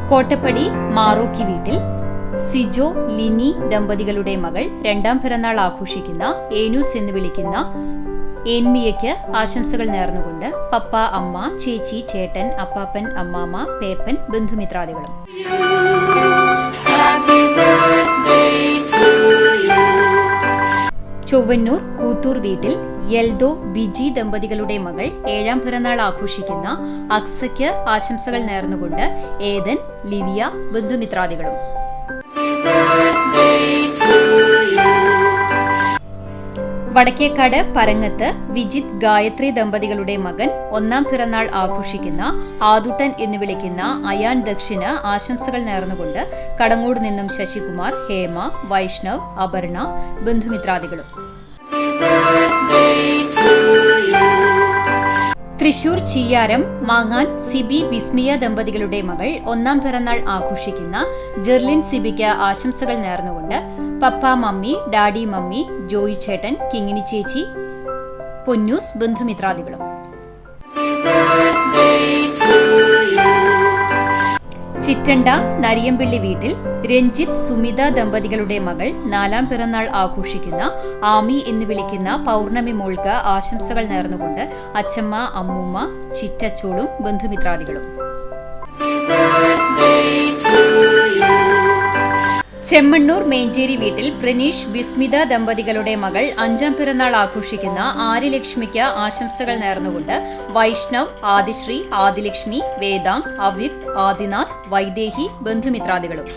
കോട്ടപ്പടി മാറോക്കി വീട്ടിൽ സിജോ ലിനി ദമ്പതികളുടെ മകൾ രണ്ടാം പിറന്നാൾ ആഘോഷിക്കുന്ന ഏനൂസ് എന്ന് വിളിക്കുന്ന ഏൻമിയയ്ക്ക് ആശംസകൾ നേർന്നുകൊണ്ട് പപ്പ, അമ്മ, ചേച്ചി, ചേട്ടൻ, അപ്പാപ്പൻ, അമ്മാമ്മ, പേപ്പൻ, ബന്ധുമിത്രാദികളും. ചൊവ്വന്നൂർ കൂത്തൂർ വീട്ടിൽ യെൽദോ ബിജി ദമ്പതികളുടെ മകൾ ഏഴാം പിറന്നാൾ ആഘോഷിക്കുന്ന അക്സയ്ക്ക് ആശംസകൾ നേർന്നുകൊണ്ട് ഏദൻ, ലിവിയ, ബന്ധുമിത്രാദികളും. വടക്കേക്കാട് പരങ്ങത്ത് വിജിത്, ഗായത്രി ദമ്പതികളുടെ മകൻ ഒന്നാം പിറന്നാൾ ആഘോഷിക്കുന്ന ആദുട്ടൻ എന്ന് വിളിക്കുന്ന അയാൻ ദക്ഷിന് ആശംസകൾ നേർന്നുകൊണ്ട് കടങ്ങോട് നിന്നും ശശികുമാർ, ഹേമ, വൈഷ്ണവ്, അപർണ, ബന്ധുമിത്രാദികളും. തൃശൂർ ചീയാരം മാങ്ങാൻ സിബി, ബിസ്മിയ ദമ്പതികളുടെ മകൾ ഒന്നാം പിറന്നാൾ ആഘോഷിക്കുന്ന ജെർലിൻ സിബിക്ക് ആശംസകൾ നേർന്നുകൊണ്ട് പപ്പ, മമ്മി, ഡാഡി, മമ്മി, ജോയി ചേട്ടൻ, കിങ്ങിണി ചേച്ചി, പൊന്നൂസ്, ബന്ധുമിത്രാദികളും. ചിറ്റണ്ട നരിയമ്പിള്ളി വീട്ടിൽ രഞ്ജിത്ത്, സുമിത ദമ്പതികളുടെ മകൾ നാലാം പിറന്നാൾ ആഘോഷിക്കുന്ന ആമി എന്ന് വിളിക്കുന്ന പൗർണമി മോൾക്ക് ആശംസകൾ നേർന്നുകൊണ്ട് അച്ചമ്മ, അമ്മൂമ്മ, ചിറ്റച്ചോളും, ബന്ധുമിത്രാദികളും. ചെമ്മണ്ണൂർ മേഞ്ചേരി വീട്ടിൽ പ്രണീഷ്, ബിസ്മിത ദമ്പതികളുടെ മകൾ അഞ്ചാം പിറന്നാൾ ആഘോഷിക്കുന്ന ആര്യലക്ഷ്മിക്ക് ആശംസകൾ നേർന്നുകൊണ്ട് വൈഷ്ണവ്, ആദിശ്രീ, ആദിലക്ഷ്മി, വേദാങ്, അവിത്, ആദിനാഥ്, വൈദേഹി, ബന്ധുമിത്രാദികളും.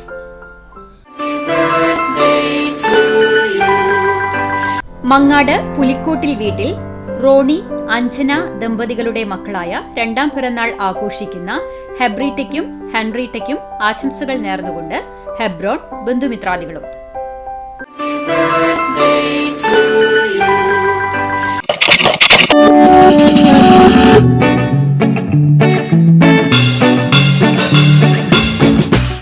മങ്ങാട് പുലിക്കോട്ടിൽ വീട്ടിൽ റോണി, അഞ്ജന ദമ്പതികളുടെ മക്കളായ രണ്ടാം പിറന്നാൾ ആഘോഷിക്കുന്ന ഹെബ്രീറ്റയ്ക്കും ഹെൻറിറ്റയ്ക്കും ആശംസകൾ നേർന്നുകൊണ്ട് ഹെബ്രോൺ, ബന്ധുമിത്രാദികളും.